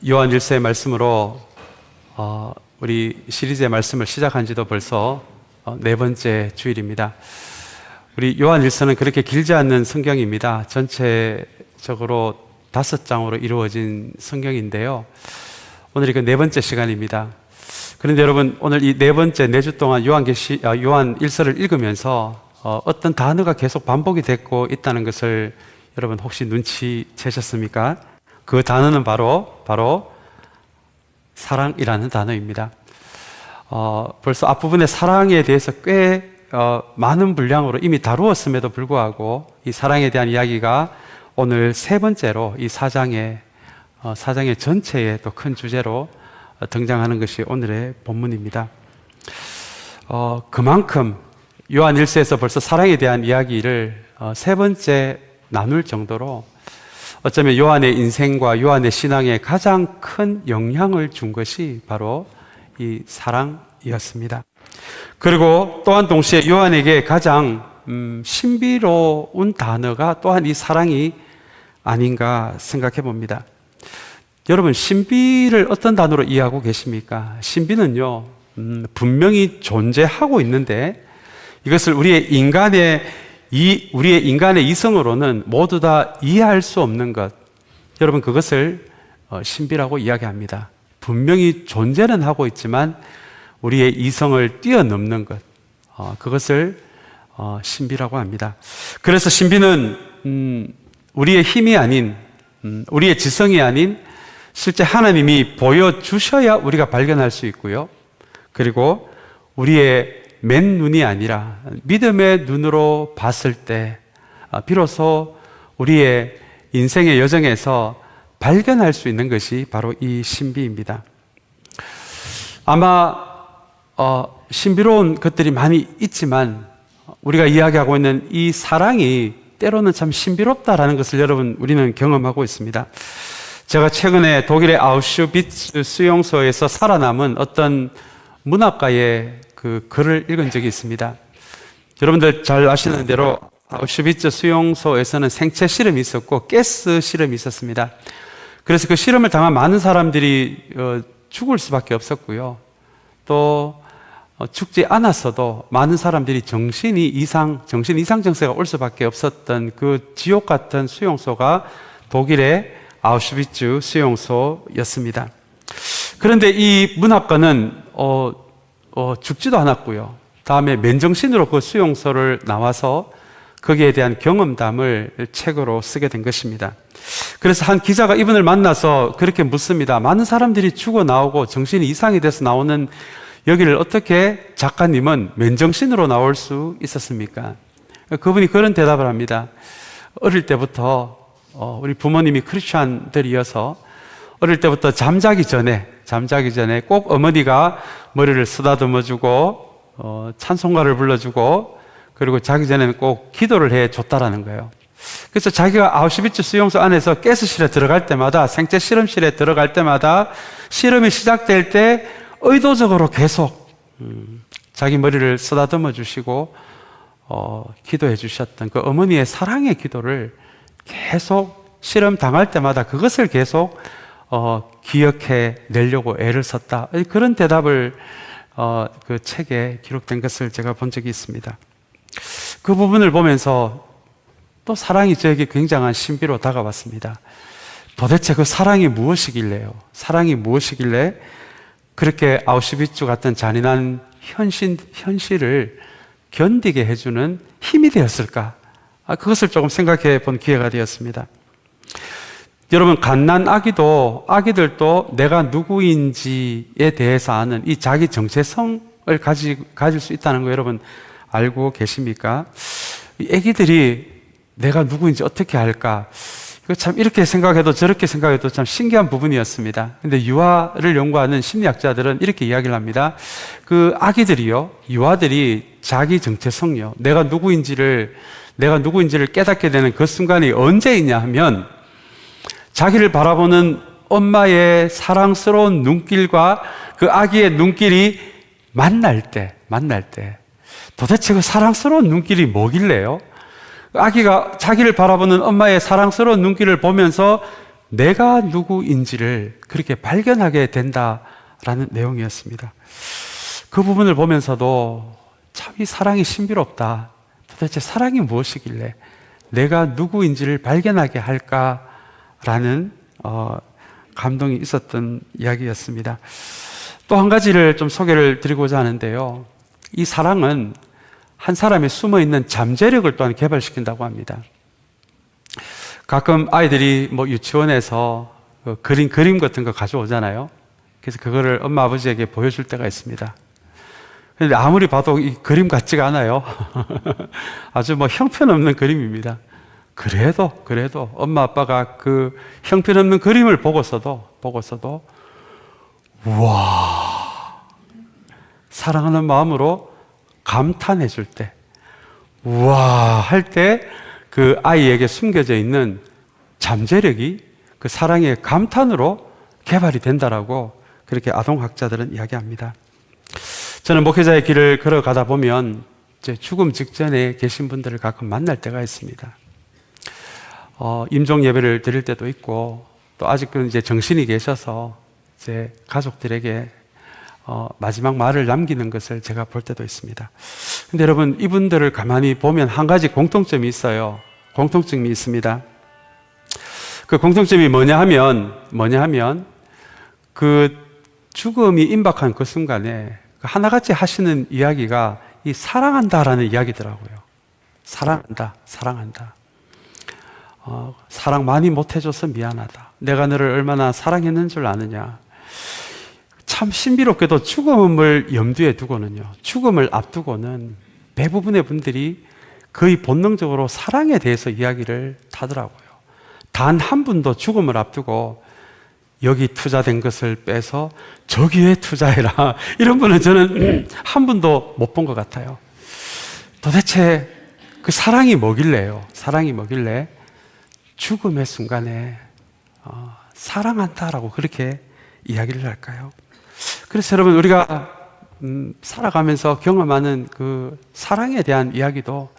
요한 1서의 말씀으로 우리 시리즈의 말씀을 시작한 지도 벌써 네 번째 주일입니다. 우리 요한 1서는 그렇게 길지 않는 성경입니다. 전체적으로 5장으로 이루어진 성경인데요. 오늘이 그 네 번째 시간입니다. 그런데 여러분, 오늘 이 네 번째, 4주 동안 요한 1서를 읽으면서 어떤 단어가 계속 반복이 됐고 있다는 것을 여러분 혹시 눈치채셨습니까? 그 단어는 바로 사랑이라는 단어입니다. 벌써 앞부분에 사랑에 대해서 꽤 많은 분량으로 이미 다루었음에도 불구하고 이 사랑에 대한 이야기가 오늘 세 번째로 이 사장의 전체의 또 큰 주제로 등장하는 것이 오늘의 본문입니다. 그만큼 요한 1서에서 벌써 사랑에 대한 이야기를 세 번째 나눌 정도로 어쩌면 요한의 인생과 요한의 신앙에 가장 큰 영향을 준 것이 바로 이 사랑이었습니다. 그리고 또한 동시에 요한에게 가장 신비로운 단어가 또한 이 사랑이 아닌가 생각해 봅니다. 여러분, 신비를 어떤 단어로 이해하고 계십니까? 신비는요, 분명히 존재하고 있는데 이것을 우리의 인간의 이성으로는 모두 다 이해할 수 없는 것, 여러분, 그것을 신비라고 이야기합니다. 분명히 존재는 하고 있지만 우리의 이성을 뛰어넘는 것, 그것을 신비라고 합니다. 그래서 신비는 우리의 힘이 아닌, 우리의 지성이 아닌 실제 하나님이 보여주셔야 우리가 발견할 수 있고요. 그리고 우리의 맨눈이 아니라 믿음의 눈으로 봤을 때 비로소 우리의 인생의 여정에서 발견할 수 있는 것이 바로 이 신비입니다. 아마 신비로운 것들이 많이 있지만 우리가 이야기하고 있는 이 사랑이 때로는 참 신비롭다라는 것을 여러분, 우리는 경험하고 있습니다. 제가 최근에 독일의 아우슈비츠 수용소에서 살아남은 어떤 문학가의 그 글을 읽은 적이 있습니다. 여러분들 잘 아시는 대로 아우슈비츠 수용소에서는 생체 실험이 있었고 가스 실험이 있었습니다. 그래서 그 실험을 당한 많은 사람들이 죽을 수밖에 없었고요. 또 죽지 않았어도 많은 사람들이 정신 이상 증세가 올 수밖에 없었던 그 지옥 같은 수용소가 독일의 아우슈비츠 수용소였습니다. 그런데 이 문학가는 죽지도 않았고요. 다음에 맨정신으로 그 수용소를 나와서 거기에 대한 경험담을 책으로 쓰게 된 것입니다. 그래서 한 기자가 이분을 만나서 그렇게 묻습니다. 많은 사람들이 죽어 나오고 정신이 이상이 돼서 나오는 여기를 어떻게 작가님은 맨정신으로 나올 수 있었습니까? 그분이 그런 대답을 합니다. 어릴 때부터 우리 부모님이 크리스찬들이어서 어릴 때부터 잠자기 전에 꼭 어머니가 머리를 쓰다듬어주고 찬송가를 불러주고 그리고 자기 전에는 꼭 기도를 해줬다라는 거예요. 그래서 자기가 아우슈비츠 수용소 안에서 가스실에 들어갈 때마다, 생체 실험실에 들어갈 때마다 실험이 시작될 때 의도적으로 계속 자기 머리를 쓰다듬어 주시고 기도해 주셨던 그 어머니의 사랑의 기도를 계속 실험 당할 때마다 그것을 계속 기억해 내려고 애를 썼다. 그런 대답을 그 책에 기록된 것을 제가 본 적이 있습니다. 그 부분을 보면서 또 사랑이 저에게 굉장한 신비로 다가왔습니다. 도대체 그 사랑이 무엇이길래요? 사랑이 무엇이길래 그렇게 아우슈비츠 같은 잔인한 현실을 견디게 해주는 힘이 되었을까? 그것을 조금 생각해 본 기회가 되었습니다. 여러분, 갓난 아기들도 내가 누구인지에 대해서 아는 이 자기 정체성을 가질 수 있다는 거 여러분 알고 계십니까? 이 아기들이 내가 누구인지 어떻게 알까? 이거 참 이렇게 생각해도 저렇게 생각해도 참 신기한 부분이었습니다. 근데 유아를 연구하는 심리학자들은 이렇게 이야기를 합니다. 그 아기들이요, 유아들이 자기 정체성요, 내가 누구인지를 깨닫게 되는 그 순간이 언제이냐 하면 자기를 바라보는 엄마의 사랑스러운 눈길과 그 아기의 눈길이 만날 때 도대체 그 사랑스러운 눈길이 뭐길래요? 아기가 자기를 바라보는 엄마의 사랑스러운 눈길을 보면서 내가 누구인지를 그렇게 발견하게 된다라는 내용이었습니다. 그 부분을 보면서도 참 이 사랑이 신비롭다. 도대체 사랑이 무엇이길래 내가 누구인지를 발견하게 할까라는 감동이 있었던 이야기였습니다. 또 한 가지를 좀 소개를 드리고자 하는데요. 이 사랑은 한 사람의 숨어있는 잠재력을 또한 개발시킨다고 합니다. 가끔 아이들이 유치원에서 그림 같은 거 가져오잖아요. 그래서 그거를 엄마 아버지에게 보여줄 때가 있습니다. 그런데 아무리 봐도 이 그림 같지가 않아요. 아주 형편없는 그림입니다. 그래도 엄마 아빠가 그 형편없는 그림을 보고서도 우와, 사랑하는 마음으로 감탄해 줄 때, 우와 할 때 그 아이에게 숨겨져 있는 잠재력이 그 사랑의 감탄으로 개발이 된다라고 그렇게 아동학자들은 이야기합니다. 저는 목회자의 길을 걸어가다 보면 이제 죽음 직전에 계신 분들을 가끔 만날 때가 있습니다. 임종 예배를 드릴 때도 있고, 또 아직은 이제 정신이 계셔서 이제 가족들에게 마지막 말을 남기는 것을 제가 볼 때도 있습니다. 근데 여러분, 이분들을 가만히 보면 한 가지 공통점이 있어요. 공통점이 있습니다. 그 공통점이 뭐냐 하면 그 죽음이 임박한 그 순간에 하나같이 하시는 이야기가 이 사랑한다라는 이야기더라고요. 사랑한다. 사랑 많이 못해줘서 미안하다. 내가 너를 얼마나 사랑했는 줄 아느냐. 참 신비롭게도 죽음을 염두에 두고는요, 죽음을 앞두고는 대부분의 분들이 거의 본능적으로 사랑에 대해서 이야기를 하더라고요. 단 한 분도 죽음을 앞두고 여기 투자된 것을 빼서 저기에 투자해라, 이런 분은 저는 한 분도 못 본 것 같아요. 도대체 그 사랑이 뭐길래요? 사랑이 뭐길래 죽음의 순간에 사랑한다라고 그렇게 이야기를 할까요? 그래서 여러분, 우리가 살아가면서 경험하는 그 사랑에 대한 이야기도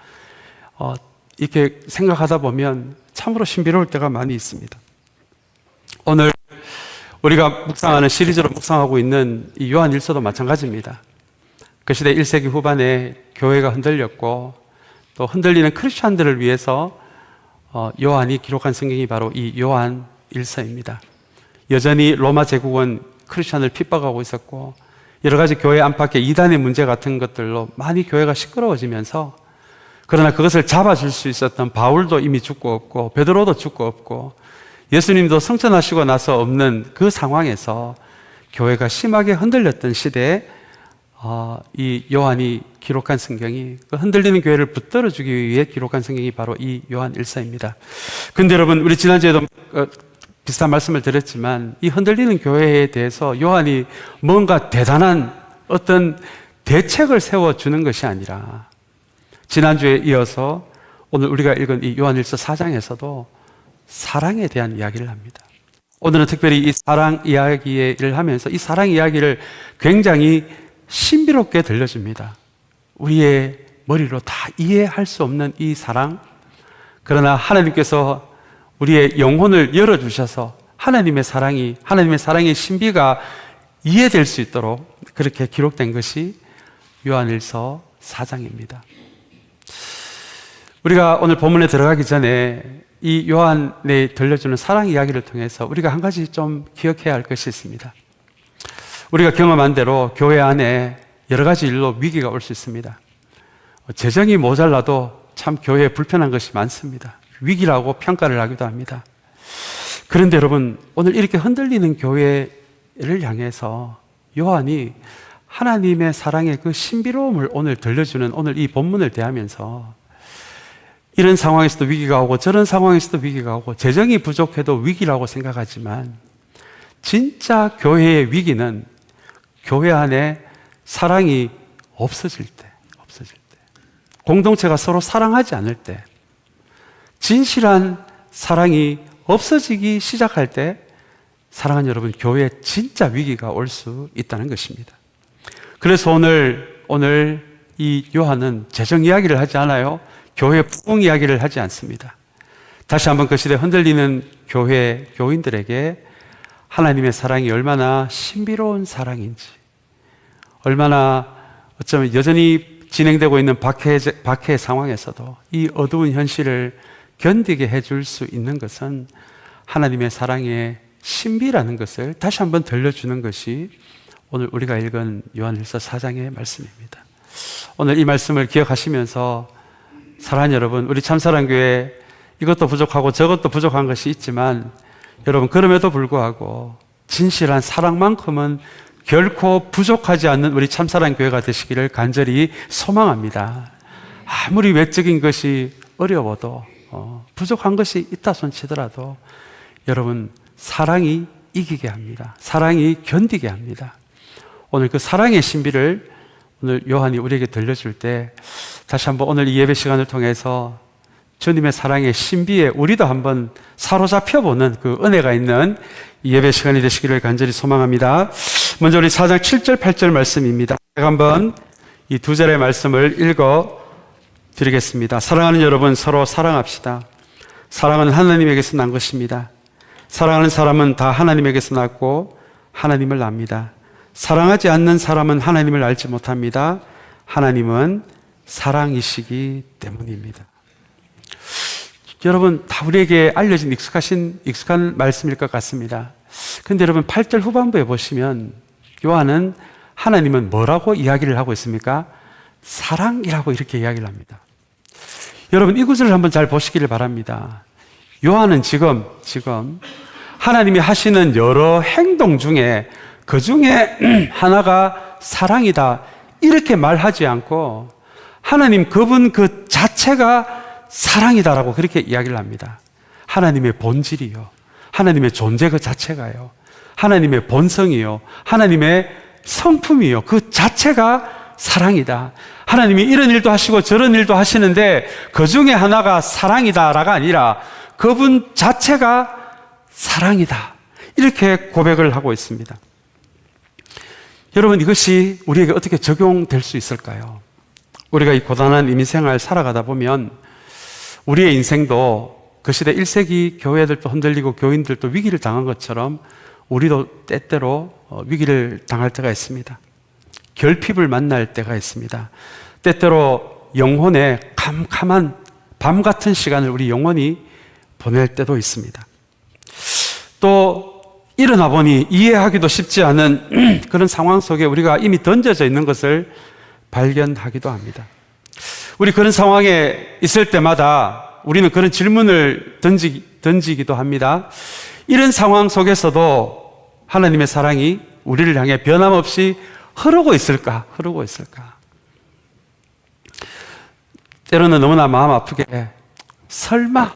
이렇게 생각하다 보면 참으로 신비로울 때가 많이 있습니다. 오늘 우리가 묵상하는 시리즈로 묵상하고 있는 이 요한일서도 마찬가지입니다. 그 시대 1세기 후반에 교회가 흔들렸고, 또 흔들리는 크리스찬들을 위해서 요한이 기록한 성경이 바로 이 요한일서입니다. 여전히 로마 제국은 크리스찬을 핍박하고 있었고, 여러 가지 교회 안팎의 이단의 문제 같은 것들로 많이 교회가 시끄러워지면서, 그러나 그것을 잡아줄 수 있었던 바울도 이미 죽고 없고, 베드로도 죽고 없고, 예수님도 승천하시고 나서 없는 그 상황에서 교회가 심하게 흔들렸던 시대에 이 요한이 기록한 성경이, 그 흔들리는 교회를 붙들어주기 위해 기록한 성경이 바로 이 요한일서입니다. 근데 여러분, 우리 지난주에도 비슷한 말씀을 드렸지만, 이 흔들리는 교회에 대해서 요한이 뭔가 대단한 어떤 대책을 세워주는 것이 아니라, 지난주에 이어서 오늘 우리가 읽은 이 요한일서 4장에서도 사랑에 대한 이야기를 합니다. 오늘은 특별히 이 사랑 이야기를 하면서 이 사랑 이야기를 굉장히 신비롭게 들려줍니다. 우리의 머리로 다 이해할 수 없는 이 사랑, 그러나 하나님께서 우리의 영혼을 열어주셔서 하나님의 사랑의 신비가 이해될 수 있도록 그렇게 기록된 것이 요한일서 4장입니다. 우리가 오늘 본문에 들어가기 전에 이 요한에 들려주는 사랑 이야기를 통해서 우리가 한 가지 좀 기억해야 할 것이 있습니다. 우리가 경험한 대로 교회 안에 여러 가지 일로 위기가 올 수 있습니다. 재정이 모자라도 참 교회에 불편한 것이 많습니다. 위기라고 평가를 하기도 합니다. 그런데 여러분, 오늘 이렇게 흔들리는 교회를 향해서 요한이 하나님의 사랑의 그 신비로움을 오늘 들려주는 오늘 이 본문을 대하면서, 이런 상황에서도 위기가 오고 저런 상황에서도 위기가 오고 재정이 부족해도 위기라고 생각하지만, 진짜 교회의 위기는 교회 안에 사랑이 없어질 때, 공동체가 서로 사랑하지 않을 때, 진실한 사랑이 없어지기 시작할 때, 사랑하는 여러분, 교회에 진짜 위기가 올 수 있다는 것입니다. 그래서 오늘 이 요한은 재정 이야기를 하지 않아요. 교회 부흥 이야기를 하지 않습니다. 다시 한번 그 시대 흔들리는 교회, 교인들에게 하나님의 사랑이 얼마나 신비로운 사랑인지, 얼마나 어쩌면 여전히 진행되고 있는 박해 상황에서도 이 어두운 현실을 견디게 해줄 수 있는 것은 하나님의 사랑의 신비라는 것을 다시 한번 들려주는 것이 오늘 우리가 읽은 요한일서 4장의 말씀입니다. 오늘 이 말씀을 기억하시면서 사랑하는 여러분, 우리 참사랑교회 이것도 부족하고 저것도 부족한 것이 있지만 여러분, 그럼에도 불구하고 진실한 사랑만큼은 결코 부족하지 않는 우리 참사랑교회가 되시기를 간절히 소망합니다. 아무리 외적인 것이 어려워도 부족한 것이 있다 손치더라도 여러분, 사랑이 이기게 합니다. 사랑이 견디게 합니다. 오늘 그 사랑의 신비를 오늘 요한이 우리에게 들려줄 때 다시 한번 오늘 이 예배 시간을 통해서 주님의 사랑의 신비에 우리도 한번 사로잡혀보는 그 은혜가 있는 이 예배 시간이 되시기를 간절히 소망합니다. 먼저 우리 4장 7절 8절 말씀입니다. 제가 한번 이 두 절의 말씀을 읽어 드리겠습니다. 사랑하는 여러분, 서로 사랑합시다. 사랑은 하나님에게서 난 것입니다. 사랑하는 사람은 다 하나님에게서 났고 하나님을 압니다. 사랑하지 않는 사람은 하나님을 알지 못합니다. 하나님은 사랑이시기 때문입니다. 여러분, 다 우리에게 알려진 익숙한 말씀일 것 같습니다. 그런데 여러분, 8절 후반부에 보시면 요한은 하나님은 뭐라고 이야기를 하고 있습니까? 사랑이라고 이렇게 이야기를 합니다. 여러분, 이 구절을 한번 잘 보시기를 바랍니다. 요한은 지금 하나님이 하시는 여러 행동 중에 그 중에 하나가 사랑이다 이렇게 말하지 않고 하나님 그분 그 자체가 사랑이다라고 그렇게 이야기를 합니다. 하나님의 본질이요, 하나님의 존재 그 자체가요, 하나님의 본성이요, 하나님의 성품이요, 그 자체가 사랑이다. 하나님이 이런 일도 하시고 저런 일도 하시는데 그 중에 하나가 사랑이다라가 아니라 그분 자체가 사랑이다, 이렇게 고백을 하고 있습니다. 여러분, 이것이 우리에게 어떻게 적용될 수 있을까요? 우리가 이 고단한 이민생활 살아가다 보면 우리의 인생도 그 시대 1세기 교회들도 흔들리고 교인들도 위기를 당한 것처럼 우리도 때때로 위기를 당할 때가 있습니다. 결핍을 만날 때가 있습니다. 때때로 영혼의 캄캄한 밤 같은 시간을 우리 영혼이 보낼 때도 있습니다. 또 일어나 보니 이해하기도 쉽지 않은 그런 상황 속에 우리가 이미 던져져 있는 것을 발견하기도 합니다. 우리 그런 상황에 있을 때마다 우리는 그런 질문을 던지기도 합니다. 이런 상황 속에서도 하나님의 사랑이 우리를 향해 변함없이 흐르고 있을까? 때로는 너무나 마음 아프게 설마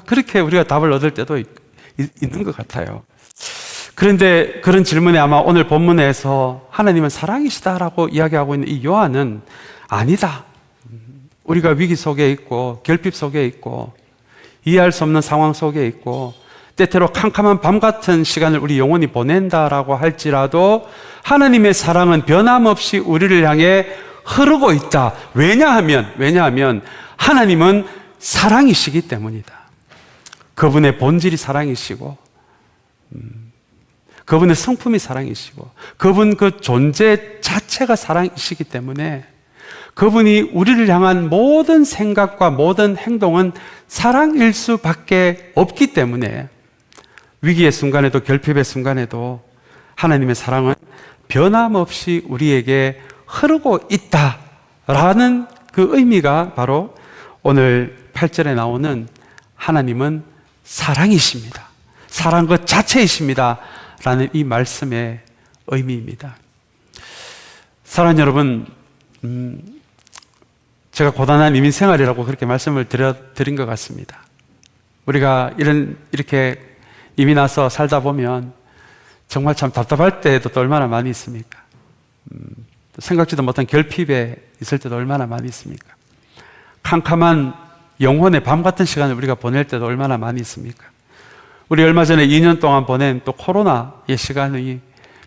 그렇게 우리가 답을 얻을 때도 있는 것 같아요. 그런데 그런 질문에 아마 오늘 본문에서 하나님은 사랑이시다라고 이야기하고 있는 이 요한은 아니다, 우리가 위기 속에 있고 결핍 속에 있고 이해할 수 없는 상황 속에 있고 때때로 캄캄한 밤 같은 시간을 우리 영혼이 보낸다라고 할지라도 하나님의 사랑은 변함없이 우리를 향해 흐르고 있다. 왜냐하면 하나님은 사랑이시기 때문이다. 그분의 본질이 사랑이시고 그분의 성품이 사랑이시고 그분 그 존재 자체가 사랑이시기 때문에 그분이 우리를 향한 모든 생각과 모든 행동은 사랑일 수밖에 없기 때문에 위기의 순간에도 결핍의 순간에도 하나님의 사랑은 변함없이 우리에게 흐르고 있다라는 그 의미가 바로 오늘 8절에 나오는 하나님은 사랑이십니다, 사랑 그 자체이십니다 라는 이 말씀의 의미입니다. 사랑하는 여러분, 제가 고단한 이민 생활이라고 그렇게 말씀을 드린 것 같습니다. 우리가 이렇게 이민 와서 살다 보면 정말 참 답답할 때도 또 얼마나 많이 있습니까? 생각지도 못한 결핍에 있을 때도 얼마나 많이 있습니까? 캄캄한 영혼의 밤 같은 시간을 우리가 보낼 때도 얼마나 많이 있습니까? 우리 얼마 전에 2년 동안 보낸 또 코로나의 시간이,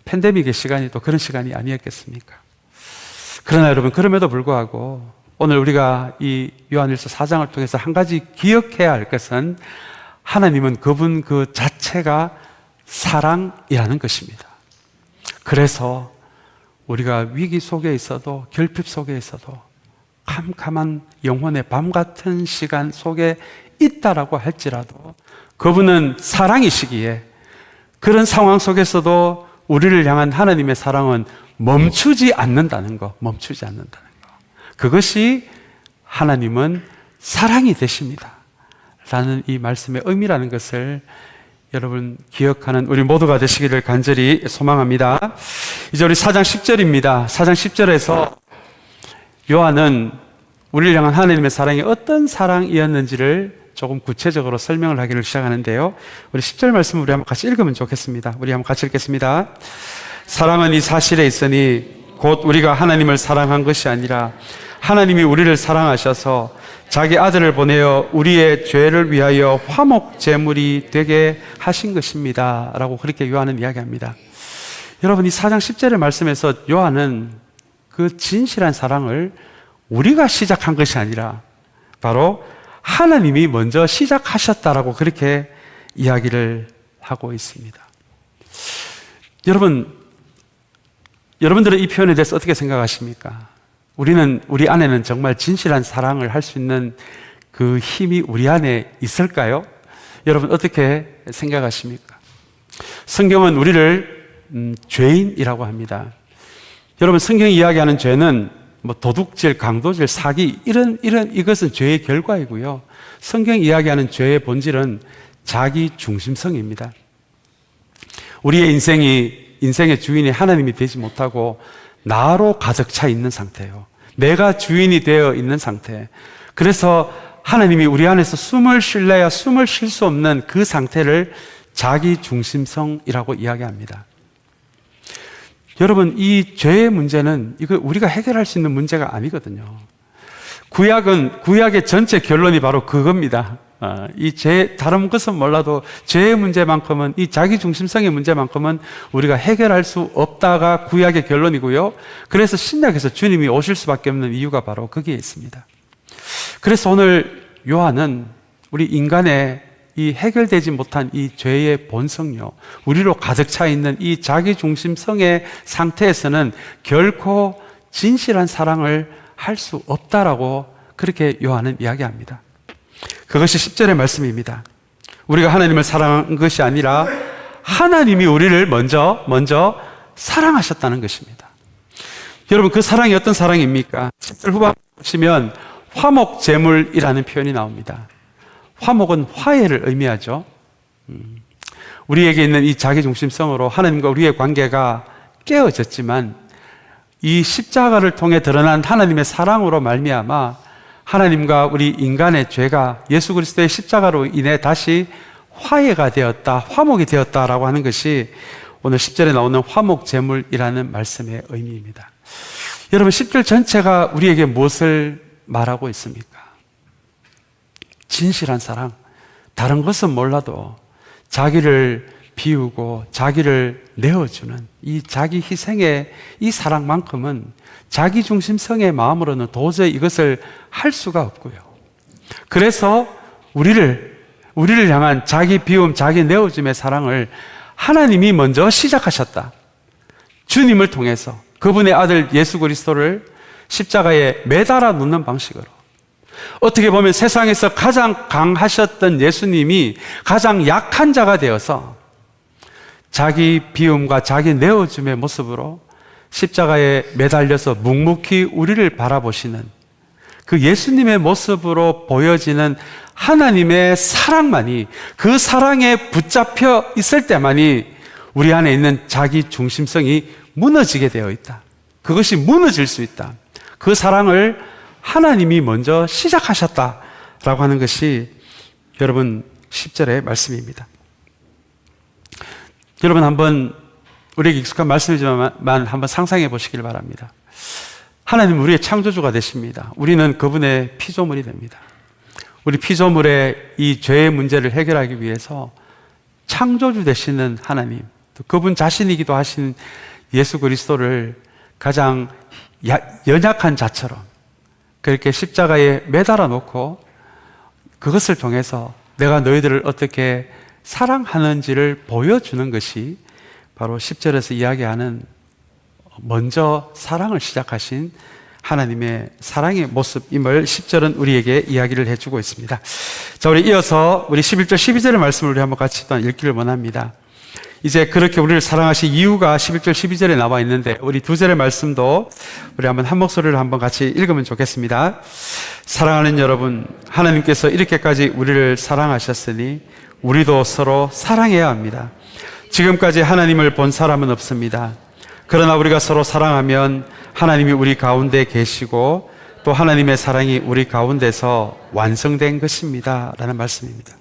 팬데믹의 시간이 또 그런 시간이 아니었겠습니까? 그러나 여러분, 그럼에도 불구하고 오늘 우리가 이 요한일서 4장을 통해서 한 가지 기억해야 할 것은 하나님은 그분 그 자체가 사랑이라는 것입니다. 그래서 우리가 위기 속에 있어도, 결핍 속에 있어도, 캄캄한 영혼의 밤 같은 시간 속에 있다라고 할지라도 그분은 사랑이시기에 그런 상황 속에서도 우리를 향한 하나님의 사랑은 멈추지 않는다는 거, 멈추지 않는다는 거. 그것이 하나님은 사랑이 되십니다. 라는 이 말씀의 의미라는 것을 여러분 기억하는 우리 모두가 되시기를 간절히 소망합니다. 이제 우리 4장 10절입니다. 4장 10절에서 요한은 우리를 향한 하나님의 사랑이 어떤 사랑이었는지를 조금 구체적으로 설명을 하기를 시작하는데요. 우리 10절 말씀을 우리 한번 같이 읽으면 좋겠습니다. 우리 한번 같이 읽겠습니다. 사랑은 이 사실에 있으니 곧 우리가 하나님을 사랑한 것이 아니라 하나님이 우리를 사랑하셔서 자기 아들을 보내어 우리의 죄를 위하여 화목 제물이 되게 하신 것입니다. 라고 그렇게 요한은 이야기합니다. 여러분, 이 4장 10절의 말씀에서 요한은 그 진실한 사랑을 우리가 시작한 것이 아니라 바로 하나님이 먼저 시작하셨다라고 그렇게 이야기를 하고 있습니다. 여러분들은 이 표현에 대해서 어떻게 생각하십니까? 우리 안에는 정말 진실한 사랑을 할 수 있는 그 힘이 우리 안에 있을까요? 여러분 어떻게 생각하십니까? 성경은 우리를 죄인이라고 합니다. 여러분, 성경이 이야기하는 죄는 뭐 도둑질, 강도질, 사기 이것은 죄의 결과이고요. 성경이 이야기하는 죄의 본질은 자기 중심성입니다. 우리의 인생의 주인이 하나님이 되지 못하고 나로 가득 차 있는 상태예요. 내가 주인이 되어 있는 상태. 그래서 하나님이 우리 안에서 숨을 쉴래야 숨을 쉴 수 없는 그 상태를 자기 중심성이라고 이야기합니다. 여러분, 이 죄의 문제는 이거 우리가 해결할 수 있는 문제가 아니거든요. 구약의 전체 결론이 바로 그겁니다. 다른 것은 몰라도 죄의 문제만큼은, 이 자기 중심성의 문제만큼은 우리가 해결할 수 없다가 구약의 결론이고요. 그래서 신약에서 주님이 오실 수밖에 없는 이유가 바로 거기에 있습니다. 그래서 오늘 요한은 우리 인간의 이 해결되지 못한 이 죄의 본성요, 우리로 가득 차 있는 이 자기 중심성의 상태에서는 결코 진실한 사랑을 할 수 없다라고 그렇게 요한은 이야기합니다. 그것이 10절의 말씀입니다. 우리가 하나님을 사랑한 것이 아니라 하나님이 우리를 먼저 사랑하셨다는 것입니다. 여러분, 그 사랑이 어떤 사랑입니까? 10절 후반 보시면 화목 제물이라는 표현이 나옵니다. 화목은 화해를 의미하죠. 우리에게 있는 이 자기중심성으로 하나님과 우리의 관계가 깨어졌지만 이 십자가를 통해 드러난 하나님의 사랑으로 말미암아 하나님과 우리 인간의 죄가 예수 그리스도의 십자가로 인해 다시 화해가 되었다, 화목이 되었다라고 하는 것이 오늘 10절에 나오는 화목 제물이라는 말씀의 의미입니다. 여러분, 10절 전체가 우리에게 무엇을 말하고 있습니까? 진실한 사랑, 다른 것은 몰라도 자기를 비우고 자기를 내어주는 이 자기 희생의 이 사랑만큼은 자기 중심성의 마음으로는 도저히 이것을 할 수가 없고요. 그래서 우리를 향한 자기 비움, 자기 내어줌의 사랑을 하나님이 먼저 시작하셨다. 주님을 통해서 그분의 아들 예수 그리스도를 십자가에 매달아 놓는 방식으로, 어떻게 보면 세상에서 가장 강하셨던 예수님이 가장 약한 자가 되어서 자기 비움과 자기 내어줌의 모습으로 십자가에 매달려서 묵묵히 우리를 바라보시는 그 예수님의 모습으로 보여지는 하나님의 사랑만이, 그 사랑에 붙잡혀 있을 때만이 우리 안에 있는 자기 중심성이 무너지게 되어 있다. 그것이 무너질 수 있다. 그 사랑을 하나님이 먼저 시작하셨다라고 하는 것이 여러분 10절의 말씀입니다. 여러분, 한번 우리에게 익숙한 말씀이지만 한번 상상해 보시길 바랍니다. 하나님은 우리의 창조주가 되십니다. 우리는 그분의 피조물이 됩니다. 우리 피조물의 이 죄의 문제를 해결하기 위해서 창조주 되시는 하나님, 또 그분 자신이기도 하신 예수 그리스도를 가장 연약한 자처럼 그렇게 십자가에 매달아 놓고 그것을 통해서 내가 너희들을 어떻게 사랑하는지를 보여주는 것이 바로 10절에서 이야기하는 먼저 사랑을 시작하신 하나님의 사랑의 모습임을 10절은 우리에게 이야기를 해주고 있습니다. 자, 우리 이어서 우리 11절, 12절의 말씀을 우리 한번 같이 또 읽기를 원합니다. 이제 그렇게 우리를 사랑하신 이유가 11절, 12절에 나와 있는데 우리 두 절의 말씀도 우리 한번 한 목소리로 한번 같이 읽으면 좋겠습니다. 사랑하는 여러분, 하나님께서 이렇게까지 우리를 사랑하셨으니 우리도 서로 사랑해야 합니다. 지금까지 하나님을 본 사람은 없습니다. 그러나 우리가 서로 사랑하면 하나님이 우리 가운데 계시고 또 하나님의 사랑이 우리 가운데서 완성된 것입니다 라는 말씀입니다.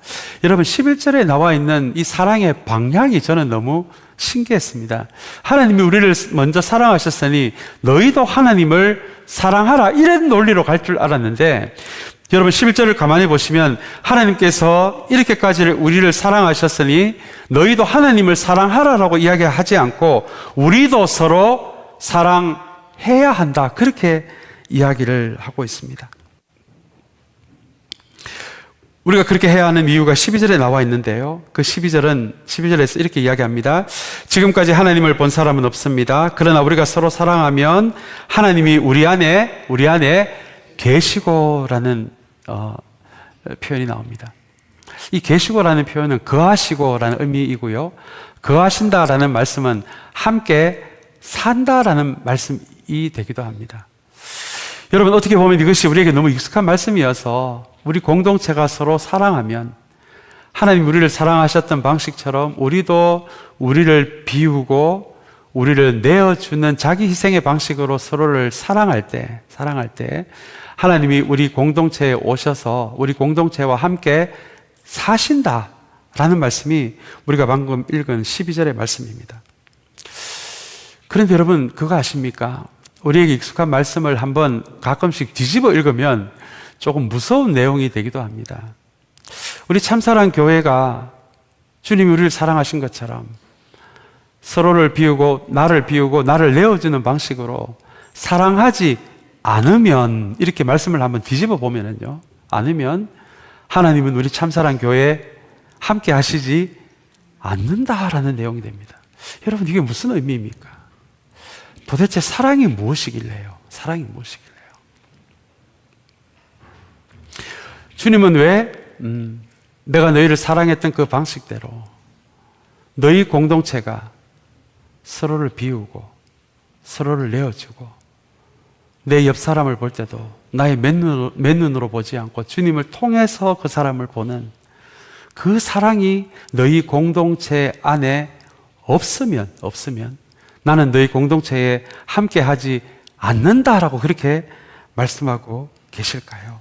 여러분, 11절에 나와 있는 이 사랑의 방향이 저는 너무 신기했습니다. 하나님이 우리를 먼저 사랑하셨으니 너희도 하나님을 사랑하라, 이런 논리로 갈 줄 알았는데, 여러분 11절을 가만히 보시면 하나님께서 이렇게까지 우리를 사랑하셨으니 너희도 하나님을 사랑하라라고 이야기하지 않고 우리도 서로 사랑해야 한다, 그렇게 이야기를 하고 있습니다. 우리가 그렇게 해야 하는 이유가 12절에 나와 있는데요, 그 12절에서 이렇게 이야기합니다. 지금까지 하나님을 본 사람은 없습니다. 그러나 우리가 서로 사랑하면 하나님이 우리 안에 계시고라는 표현이 나옵니다. 이 계시고라는 표현은 거하시고라는 의미이고요, 거하신다라는 말씀은 함께 산다라는 말씀이 되기도 합니다. 여러분, 어떻게 보면 이것이 우리에게 너무 익숙한 말씀이어서 우리 공동체가 서로 사랑하면 하나님 우리를 사랑하셨던 방식처럼 우리도 우리를 비우고 우리를 내어주는 자기 희생의 방식으로 서로를 사랑할 때 하나님이 우리 공동체에 오셔서 우리 공동체와 함께 사신다라는 말씀이 우리가 방금 읽은 12절의 말씀입니다. 그런데 여러분, 그거 아십니까? 우리에게 익숙한 말씀을 한번 가끔씩 뒤집어 읽으면 조금 무서운 내용이 되기도 합니다. 우리 참사랑 교회가 주님이 우리를 사랑하신 것처럼 서로를 비우고 나를 내어주는 방식으로 사랑하지 않으면, 이렇게 말씀을 한번 뒤집어 보면은요, 않으면 하나님은 우리 참사랑 교회에 함께 하시지 않는다라는 내용이 됩니다. 여러분, 이게 무슨 의미입니까? 도대체 사랑이 무엇이길래요? 사랑이 무엇이길래요? 주님은 왜 내가 너희를 사랑했던 그 방식대로 너희 공동체가 서로를 비우고 서로를 내어주고 내 옆 사람을 볼 때도 나의 맨눈으로 보지 않고 주님을 통해서 그 사람을 보는 그 사랑이 너희 공동체 안에 없으면 나는 너희 공동체에 함께 하지 않는다라고 그렇게 말씀하고 계실까요?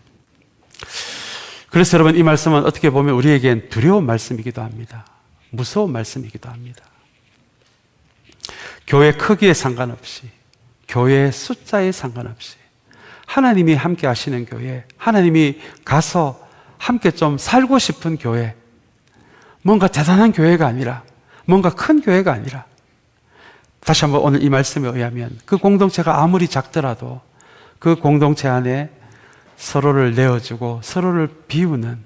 그래서 여러분, 이 말씀은 어떻게 보면 우리에겐 두려운 말씀이기도 합니다. 무서운 말씀이기도 합니다. 교회 크기에 상관없이, 교회의 숫자에 상관없이 하나님이 함께 하시는 교회, 하나님이 가서 함께 좀 살고 싶은 교회, 뭔가 대단한 교회가 아니라, 뭔가 큰 교회가 아니라, 다시 한번 오늘 이 말씀에 의하면 그 공동체가 아무리 작더라도 그 공동체 안에 서로를 내어주고 서로를 비우는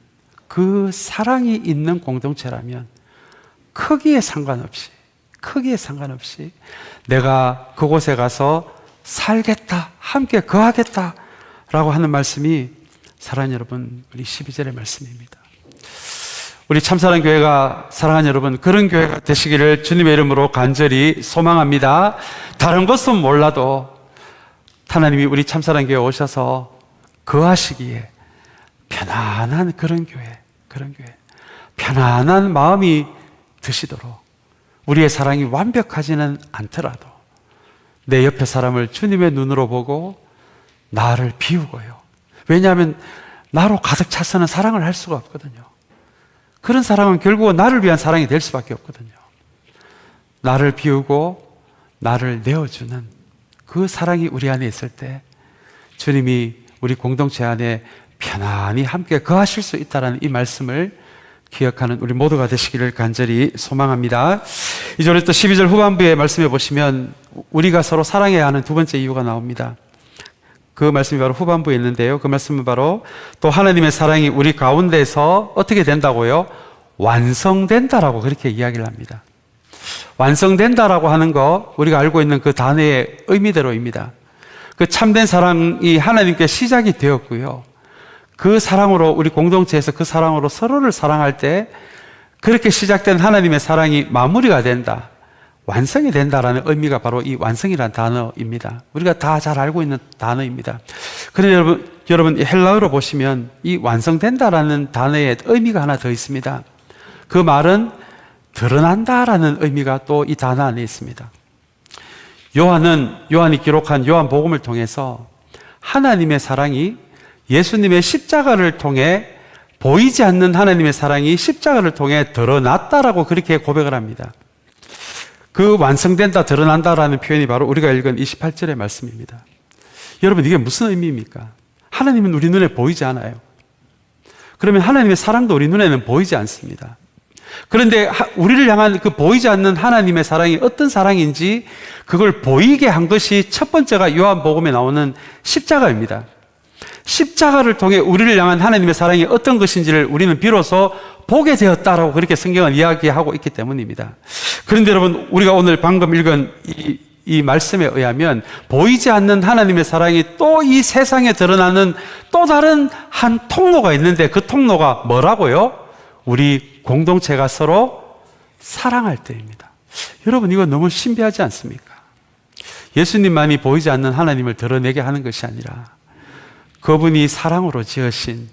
그 사랑이 있는 공동체라면 크기에 상관없이 내가 그곳에 가서 살겠다, 함께 거하겠다 라고 하는 말씀이, 사랑하는 여러분, 우리 12절의 말씀입니다. 우리 참사랑교회가, 사랑하는 여러분, 그런 교회가 되시기를 주님의 이름으로 간절히 소망합니다. 다른 것은 몰라도 하나님이 우리 참사랑교회에 오셔서 거하시기에 편안한 그런 교회, 편안한 마음이 드시도록, 우리의 사랑이 완벽하지는 않더라도 내 옆에 사람을 주님의 눈으로 보고 나를 비우고요. 왜냐하면 나로 가득 차서는 사랑을 할 수가 없거든요. 그런 사랑은 결국은 나를 위한 사랑이 될 수밖에 없거든요. 나를 비우고 나를 내어주는 그 사랑이 우리 안에 있을 때 주님이 우리 공동체 안에 편안히 함께 거하실 수 있다는 이 말씀을 기억하는 우리 모두가 되시기를 간절히 소망합니다. 이제 우리 또 12절 후반부에 말씀해 보시면 우리가 서로 사랑해야 하는 두 번째 이유가 나옵니다. 그 말씀이 바로 후반부에 있는데요. 그 말씀은 바로 또 하나님의 사랑이 우리 가운데서 어떻게 된다고요? 완성된다라고 그렇게 이야기를 합니다. 완성된다라고 하는 거 우리가 알고 있는 그 단어의 의미대로입니다. 그 참된 사랑이 하나님께 시작이 되었고요. 그 사랑으로 우리 공동체에서 그 사랑으로 서로를 사랑할 때 그렇게 시작된 하나님의 사랑이 마무리가 된다. 완성이 된다라는 의미가 바로 이 완성이라는 단어입니다. 우리가 다 잘 알고 있는 단어입니다. 그런데 여러분 헬라어로 보시면 이 완성된다라는 단어에 의미가 하나 더 있습니다. 그 말은 드러난다라는 의미가 또 이 단어 안에 있습니다. 요한이 기록한 요한복음을 통해서 하나님의 사랑이 예수님의 십자가를 통해 보이지 않는 하나님의 사랑이 십자가를 통해 드러났다라고 그렇게 고백을 합니다. 그 완성된다, 드러난다라는 표현이 바로 우리가 읽은 28절의 말씀입니다. 여러분 이게 무슨 의미입니까? 하나님은 우리 눈에 보이지 않아요. 그러면 하나님의 사랑도 우리 눈에는 보이지 않습니다. 그런데 우리를 향한 그 보이지 않는 하나님의 사랑이 어떤 사랑인지 그걸 보이게 한 것이 첫 번째가 요한복음에 나오는 십자가입니다. 십자가를 통해 우리를 향한 하나님의 사랑이 어떤 것인지를 우리는 비로소 보게 되었다라고 그렇게 성경은 이야기하고 있기 때문입니다. 그런데 여러분 우리가 오늘 방금 읽은 이 말씀에 의하면 보이지 않는 하나님의 사랑이 또 이 세상에 드러나는 또 다른 한 통로가 있는데 그 통로가 뭐라고요? 우리 공동체가 서로 사랑할 때입니다. 여러분 이거 너무 신비하지 않습니까? 예수님만이 보이지 않는 하나님을 드러내게 하는 것이 아니라 그분이 사랑으로 지으신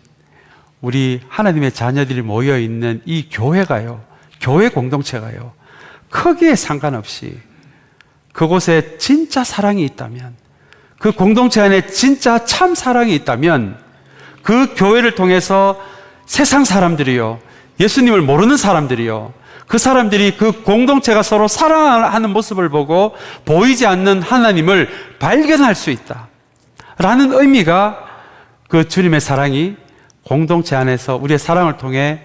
우리 하나님의 자녀들이 모여있는 이 교회가요, 교회 공동체가요, 크기에 상관없이 그곳에 진짜 사랑이 있다면, 그 공동체 안에 진짜 참 사랑이 있다면 그 교회를 통해서 세상 사람들이요, 예수님을 모르는 사람들이요, 그 사람들이 그 공동체가 서로 사랑하는 모습을 보고 보이지 않는 하나님을 발견할 수 있다 라는 의미가 그 주님의 사랑이 공동체 안에서 우리의 사랑을 통해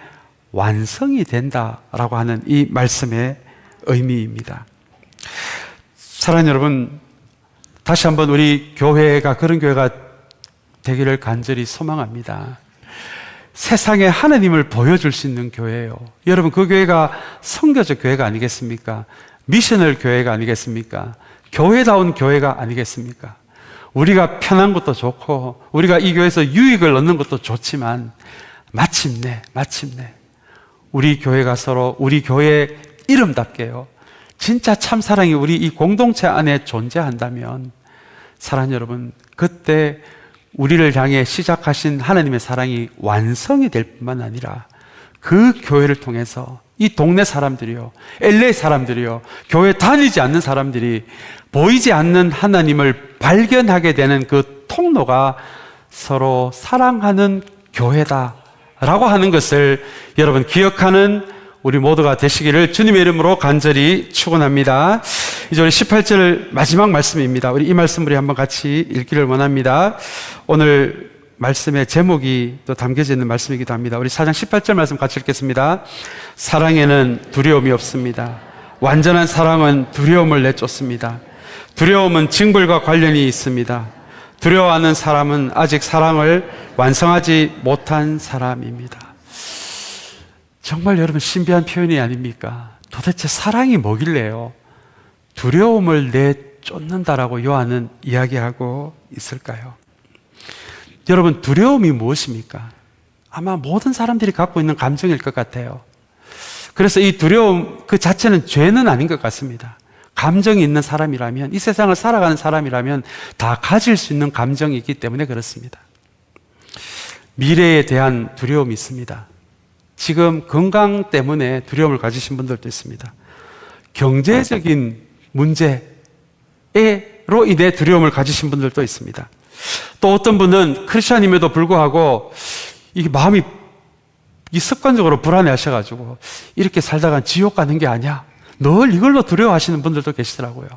완성이 된다라고 하는 이 말씀의 의미입니다. 사랑하는 여러분, 다시 한번 우리 교회가 그런 교회가 되기를 간절히 소망합니다. 세상에 하나님을 보여줄 수 있는 교회예요. 여러분 그 교회가 선교적 교회가 아니겠습니까? 미셔널 교회가 아니겠습니까? 교회다운 교회가 아니겠습니까? 우리가 편한 것도 좋고 우리가 이 교회에서 유익을 얻는 것도 좋지만 마침내 우리 교회가 서로 우리 교회의 이름답게요, 진짜 참사랑이 우리 이 공동체 안에 존재한다면 사랑하는 여러분, 그때 우리를 향해 시작하신 하나님의 사랑이 완성이 될 뿐만 아니라 그 교회를 통해서 이 동네 사람들이요, LA 사람들이요, 교회 다니지 않는 사람들이 보이지 않는 하나님을 발견하게 되는 그 통로가 서로 사랑하는 교회다라고 하는 것을 여러분 기억하는 우리 모두가 되시기를 주님의 이름으로 간절히 축원합니다. 이제 우리 18절 마지막 말씀입니다. 우리 이 말씀 우리 한번 같이 읽기를 원합니다. 오늘 말씀의 제목이 또 담겨져 있는 말씀이기도 합니다. 우리 4장 18절 말씀 같이 읽겠습니다. 사랑에는 두려움이 없습니다. 완전한 사랑은 두려움을 내쫓습니다. 두려움은 징벌과 관련이 있습니다. 두려워하는 사람은 아직 사랑을 완성하지 못한 사람입니다. 정말 여러분 신비한 표현이 아닙니까? 도대체 사랑이 뭐길래요? 두려움을 내쫓는다라고 요한은 이야기하고 있을까요? 여러분 두려움이 무엇입니까? 아마 모든 사람들이 갖고 있는 감정일 것 같아요. 그래서 이 두려움 그 자체는 죄는 아닌 것 같습니다. 감정이 있는 사람이라면, 이 세상을 살아가는 사람이라면 다 가질 수 있는 감정이 있기 때문에 그렇습니다. 미래에 대한 두려움이 있습니다. 지금 건강 때문에 두려움을 가지신 분들도 있습니다. 경제적인 문제로 인해 두려움을 가지신 분들도 있습니다. 또 어떤 분은 크리스찬임에도 불구하고 이게 마음이 습관적으로 불안해 하셔가지고 이렇게 살다가 지옥 가는 게 아니야, 늘 이걸로 두려워하시는 분들도 계시더라고요.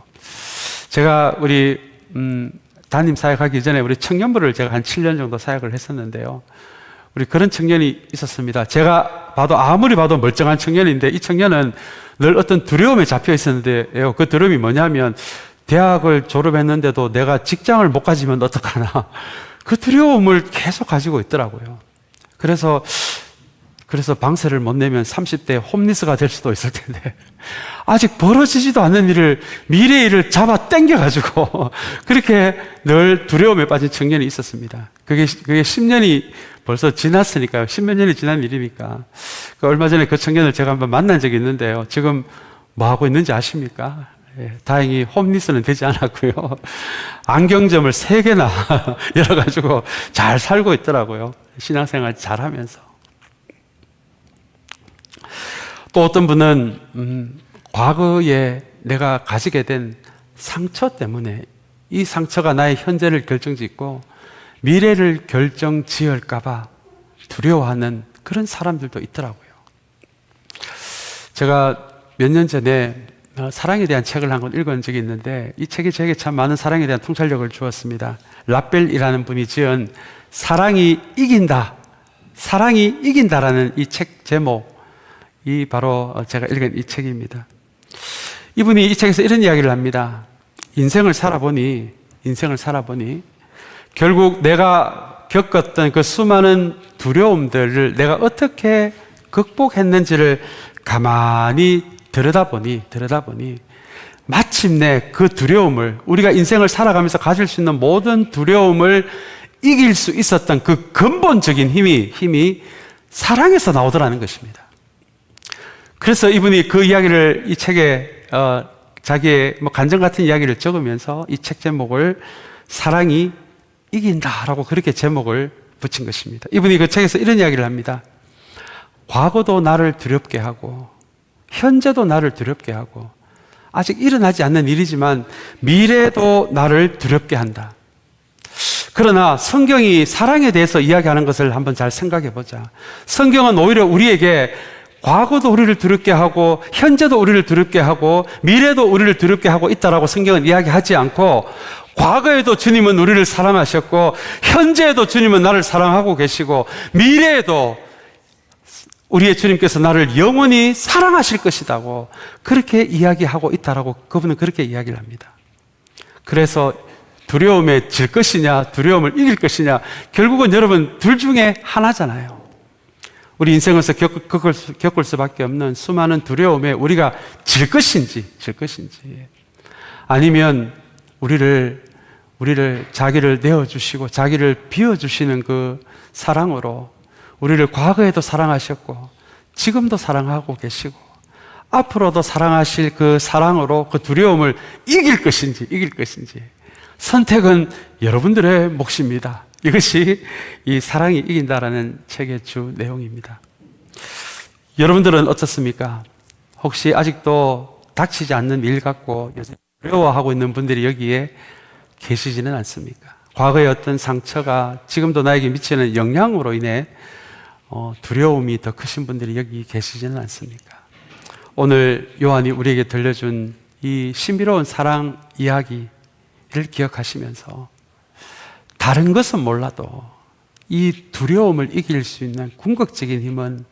제가 우리 담임 사역하기 전에 우리 청년부를 제가 한 7년 정도 사역을 했었는데요, 우리 그런 청년이 있었습니다. 제가 봐도 아무리 봐도 멀쩡한 청년인데 이 청년은 늘 어떤 두려움에 잡혀 있었는데요, 그 두려움이 뭐냐면 대학을 졸업했는데도 내가 직장을 못 가지면 어떡하나. 그 두려움을 계속 가지고 있더라고요. 그래서 방세를 못 내면 30대 홈리스가 될 수도 있을 텐데, 아직 벌어지지도 않는 일을, 미래의 일을 잡아 당겨가지고, 그렇게 늘 두려움에 빠진 청년이 있었습니다. 그게 10년이 벌써 지났으니까요. 10몇 년이 지난 일이니까. 얼마 전에 그 청년을 제가 한번 만난 적이 있는데요. 지금 뭐 하고 있는지 아십니까? 예, 다행히 홈리스는 되지 않았고요. 안경점을 3개나 열어가지고 잘 살고 있더라고요. 신앙생활 잘 하면서. 또 어떤 분은 과거에 내가 가지게 된 상처 때문에 이 상처가 나의 현재를 결정짓고 미래를 결정지을까봐 두려워하는 그런 사람들도 있더라고요. 제가 몇 년 전에 사랑에 대한 책을 한 권 읽은 적이 있는데, 이 책이 제게 참 많은 사랑에 대한 통찰력을 주었습니다. 라벨이라는 분이 지은 사랑이 이긴다, 사랑이 이긴다라는 이 책 제목이 바로 제가 읽은 이 책입니다. 이분이 이 책에서 이런 이야기를 합니다. 인생을 살아보니 결국 내가 겪었던 그 수많은 두려움들을 내가 어떻게 극복했는지를 가만히 들여다보니 마침내 그 두려움을, 우리가 인생을 살아가면서 가질 수 있는 모든 두려움을 이길 수 있었던 그 근본적인 힘이 사랑에서 나오더라는 것입니다. 그래서 이분이 그 이야기를 이 책에 자기의 간증 같은 이야기를 적으면서 이 책 제목을 사랑이 이긴다라고 그렇게 제목을 붙인 것입니다. 이분이 그 책에서 이런 이야기를 합니다. 과거도 나를 두렵게 하고 현재도 나를 두렵게 하고 아직 일어나지 않는 일이지만 미래도 나를 두렵게 한다. 그러나 성경이 사랑에 대해서 이야기하는 것을 한번 잘 생각해 보자. 성경은 오히려 우리에게 과거도 우리를 두렵게 하고 현재도 우리를 두렵게 하고 미래도 우리를 두렵게 하고 있다라고 성경은 이야기하지 않고, 과거에도 주님은 우리를 사랑하셨고 현재에도 주님은 나를 사랑하고 계시고 미래에도 우리의 주님께서 나를 영원히 사랑하실 것이라고 그렇게 이야기하고 있다라고 그분은 그렇게 이야기를 합니다. 그래서 두려움에 질 것이냐 두려움을 이길 것이냐, 결국은 여러분 둘 중에 하나잖아요. 우리 인생에서 겪을 수밖에 없는 수많은 두려움에 우리가 질 것인지 아니면 우리를 자기를 내어주시고 자기를 비워주시는 그 사랑으로 우리를 과거에도 사랑하셨고 지금도 사랑하고 계시고 앞으로도 사랑하실 그 사랑으로 그 두려움을 이길 것인지 선택은 여러분들의 몫입니다. 이것이 이 사랑이 이긴다라는 책의 주 내용입니다. 여러분들은 어떻습니까? 혹시 아직도 닥치지 않는 일 갖고 두려워하고 있는 분들이 여기에 계시지는 않습니까? 과거의 어떤 상처가 지금도 나에게 미치는 영향으로 인해 두려움이 더 크신 분들이 여기 계시지는 않습니까? 오늘 요한이 우리에게 들려준 이 신비로운 사랑 이야기를 기억하시면서 다른 것은 몰라도 이 두려움을 이길 수 있는 궁극적인 힘은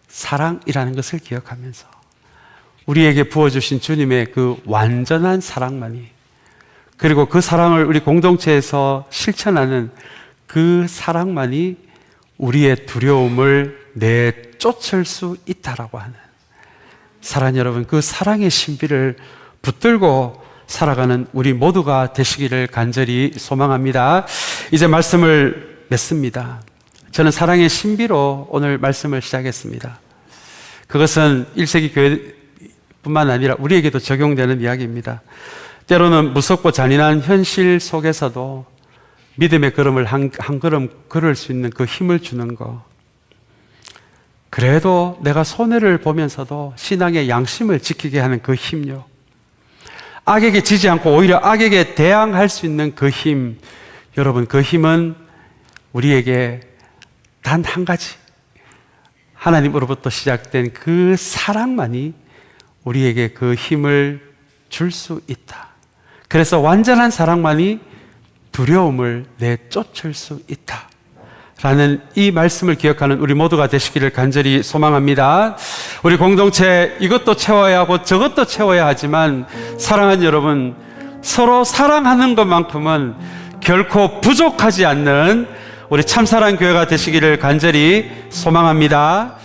사랑이라는 것을 기억하면서 우리에게 부어주신 주님의 그 완전한 사랑만이, 그리고 그 사랑을 우리 공동체에서 실천하는 그 사랑만이 우리의 두려움을 내쫓을 수 있다라고 하는, 사랑하는 여러분, 그 사랑의 신비를 붙들고 살아가는 우리 모두가 되시기를 간절히 소망합니다. 이제 말씀을 맺습니다. 저는 사랑의 신비로 오늘 말씀을 시작했습니다. 그것은 1세기 교회뿐만 아니라 우리에게도 적용되는 이야기입니다. 때로는 무섭고 잔인한 현실 속에서도 믿음의 걸음을 한 걸음 걸을 수 있는 그 힘을 주는 것, 그래도 내가 손해를 보면서도 신앙의 양심을 지키게 하는 그 힘요, 악에게 지지 않고 오히려 악에게 대항할 수 있는 그 힘, 여러분, 그 힘은 우리에게 단 한 가지, 하나님으로부터 시작된 그 사랑만이 우리에게 그 힘을 줄 수 있다. 그래서 완전한 사랑만이 두려움을 내쫓을 수 있다 라는 이 말씀을 기억하는 우리 모두가 되시기를 간절히 소망합니다. 우리 공동체 이것도 채워야 하고 저것도 채워야 하지만, 사랑하는 여러분, 서로 사랑하는 것만큼은 결코 부족하지 않는 우리 참사랑 교회가 되시기를 간절히 소망합니다.